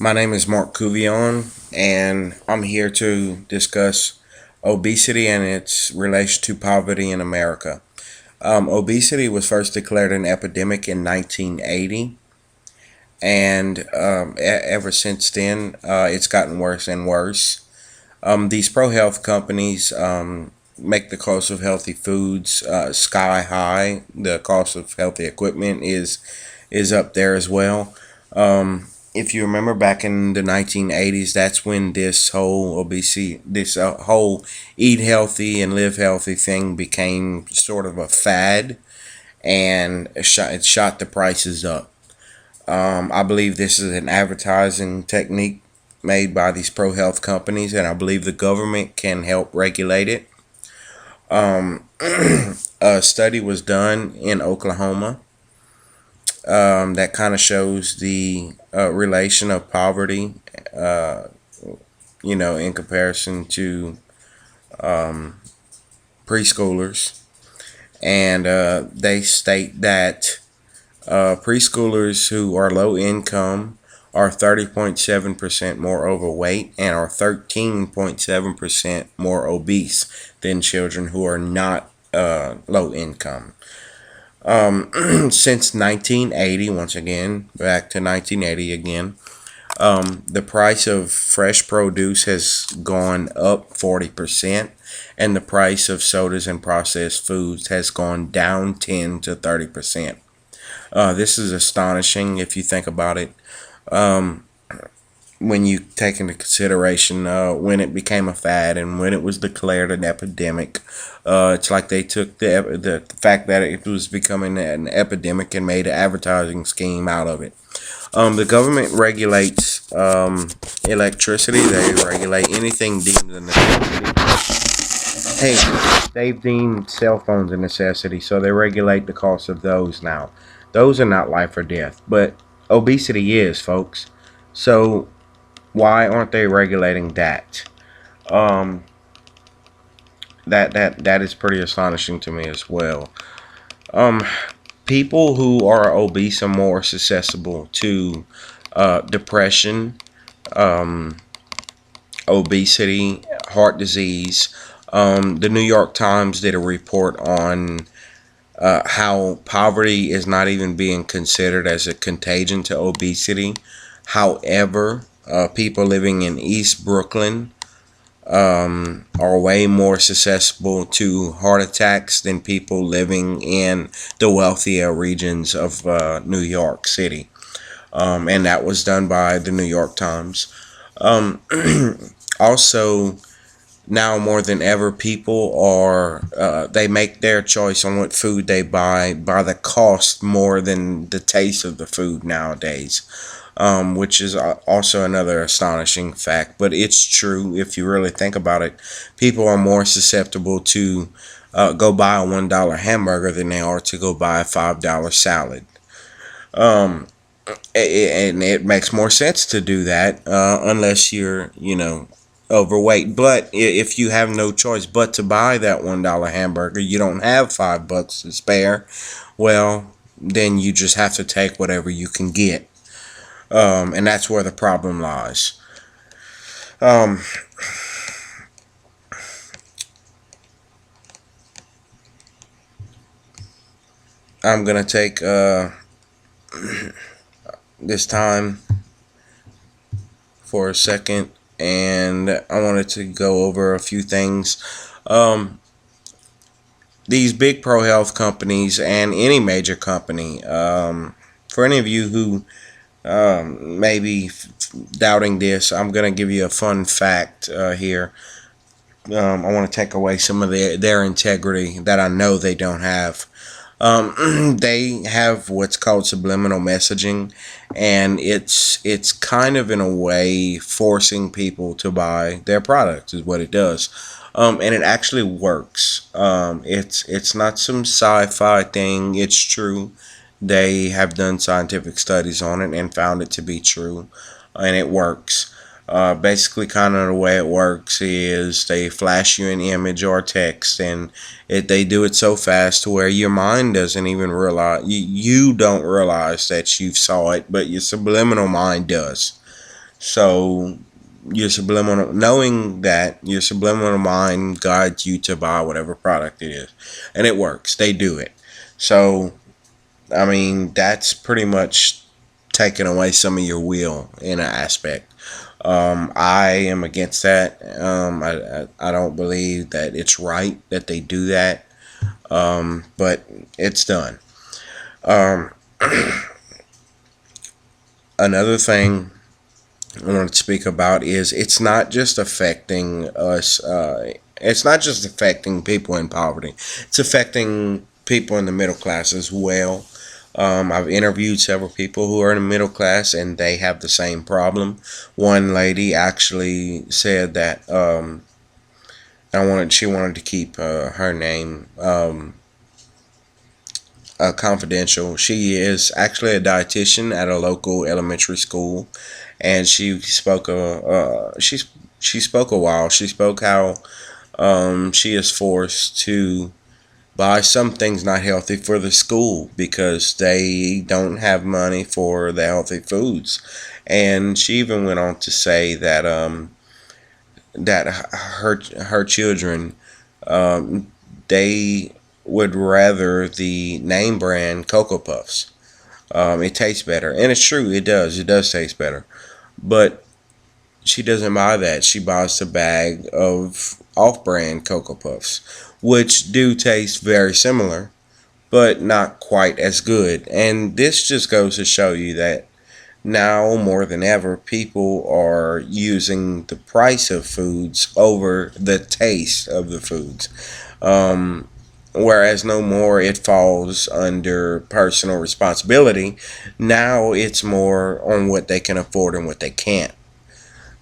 My name is Mark Cuvion, and I'm here to discuss obesity and its relation to poverty in America. Obesity was first declared an epidemic in 1980, and ever since then, it's gotten worse and worse. These pro health companies make the cost of healthy foods sky high. The cost of healthy equipment is up there as well. If you remember back in the 1980s, that's when this whole obesity, this whole eat healthy and live healthy thing became sort of a fad, and it shot the prices up. I believe this is an advertising technique made by these pro health companies, and I believe the government can help regulate it. A study was done in Oklahoma that kind of shows the relation of poverty, uh, in comparison to preschoolers. And they state that preschoolers who are low income are 30.7% more overweight and are 13.7% more obese than children who are not low income. Since 1980, once again, back to 1980 again, the price of fresh produce has gone up 40%, and the price of sodas and processed foods has gone down 10 to 30%. This is astonishing if you think about it. Um, when you take into consideration when it became a fad and when it was declared an epidemic, it's like they took the fact that it was becoming an epidemic and made an advertising scheme out of it. The government regulates electricity. They regulate anything deemed a necessity. Hey, they've deemed cell phones a necessity, so they regulate the cost of those now. Those are not life or death, but obesity is, folks. So why aren't they regulating that? Um, that is pretty astonishing to me as well. Um, People who are obese are more susceptible to depression, um, obesity, heart disease. The New York Times did a report on how poverty is not even being considered as a contagion to obesity. However, people living in East Brooklyn are way more susceptible to heart attacks than people living in the wealthier regions of New York City. And that was done by the New York Times. Um, Also, now more than ever, people are they make their choice on what food they buy by the cost more than the taste of the food nowadays, which is also another astonishing fact. But it's true if you really think about it. People are more susceptible to go buy a $1 hamburger than they are to go buy a $5 salad. Um, and it makes more sense to do that unless you're, overweight. But if you have no choice but to buy that $1 hamburger, you don't have $5 to spare. Well, then you just have to take whatever you can get, and that's where the problem lies. Um, I'm gonna take this time for a second, and I wanted to go over a few things. Um, these big pro health companies and any major company, for any of you who may be doubting this, I'm going to give you a fun fact here. I want to take away some of their integrity that I know they don't have. They have what's called subliminal messaging, and it's kind of in a way forcing people to buy their products is what it does. And it actually works. It's not some sci-fi thing. It's true. They have done scientific studies on it and found it to be true, and it works. Basically, kind of the way it works is they flash you an image or text, and they do it so fast to where your mind doesn't even realize you don't realize that you saw it, but your subliminal mind does. So knowing that your subliminal mind guides you to buy whatever product it is, and it works. They do it. So I mean, that's pretty much taking away some of your will in an aspect. I am against that. I don't believe that it's right that they do that. But it's done. Um, Another thing I want to speak about is it's not just affecting us. It's not just affecting people in poverty. It's affecting people in the middle class as well. I've interviewed several people who are in the middle class, and they have the same problem. One lady actually said that she wanted to keep her name confidential. She is actually a dietitian at a local elementary school, and she spoke a while. She spoke how she is forced to buy some things not healthy for the school because they don't have money for the healthy foods. And she even went on to say that that her children, they would rather the name brand Cocoa Puffs. It tastes better, and it's true. It does. It does taste better, but she doesn't buy that. She buys the bag of off-brand Cocoa Puffs, which do taste very similar, but not quite as good. And this just goes to show you that now more than ever, people are using the price of foods over the taste of the foods. Um, Whereas no more it falls under personal responsibility. Now it's more on what they can afford and what they can't.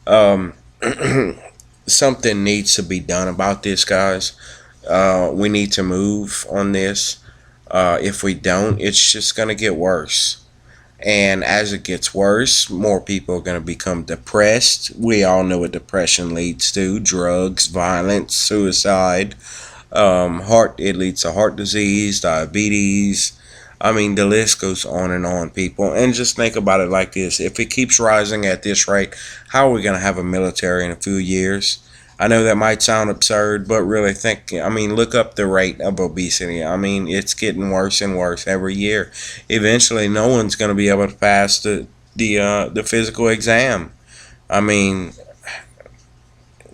Um, Something needs to be done about this, guys. We need to move on this. If we don't, it's just going to get worse. And as it gets worse, more people are going to become depressed. We all know what depression leads to: drugs, violence, suicide, heart. It leads to heart disease, diabetes. I mean, the list goes on, people. And just think about it like this: if it keeps rising at this rate, how are we going to have a military in a few years? I know that might sound absurd, but really think, I mean, look up the rate of obesity. I mean, it's getting worse and worse every year. Eventually, no one's going to be able to pass the physical exam. I mean,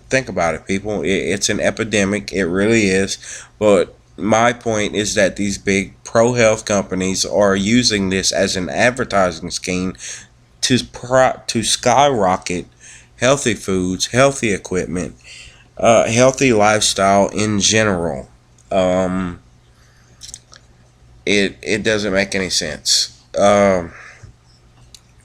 think about it, people. It's an epidemic. It really is. But my point is that these big pro health companies are using this as an advertising scheme to skyrocket healthy foods, healthy equipment, healthy lifestyle in general. Um, it doesn't make any sense.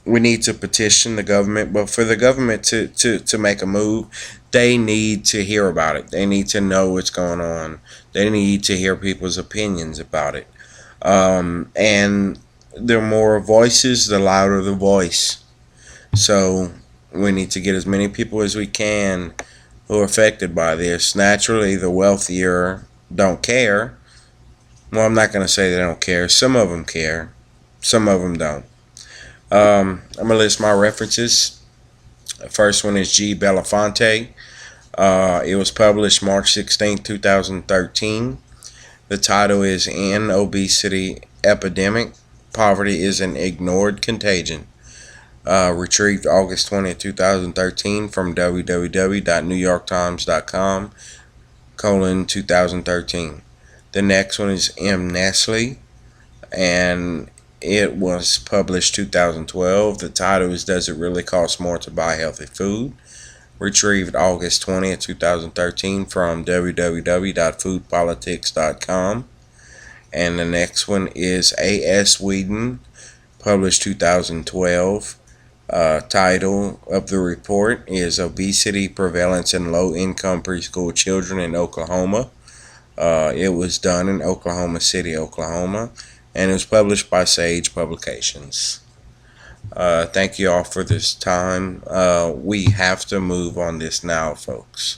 We need to petition the government, but for the government to make a move, they need to hear about it. They need to know what's going on. They need to hear people's opinions about it. And the more voices, the louder the voice. So we need to get as many people as we can who are affected by this. Naturally, the wealthier don't care. Well, I'm not going to say they don't care. Some of them care. Some of them don't. I'm going to list my references. The first one is G. Belafonte. It was published March 16, 2013. The title is An Obesity Epidemic. Poverty is an Ignored Contagion. Retrieved August 20th, 2013 from www.newyorktimes.com, 2013. The next one is M. Nestle, and it was published 2012. The title is Does It Really Cost More to Buy Healthy Food? Retrieved August 20th, 2013 from www.foodpolitics.com. And the next one is A.S. Whedon, published 2012. Title of the report is Obesity Prevalence in Low-Income Preschool Children in Oklahoma. It was done in Oklahoma City, Oklahoma, and it was published by Sage Publications. Thank you all for this time. We have to move on this now, folks.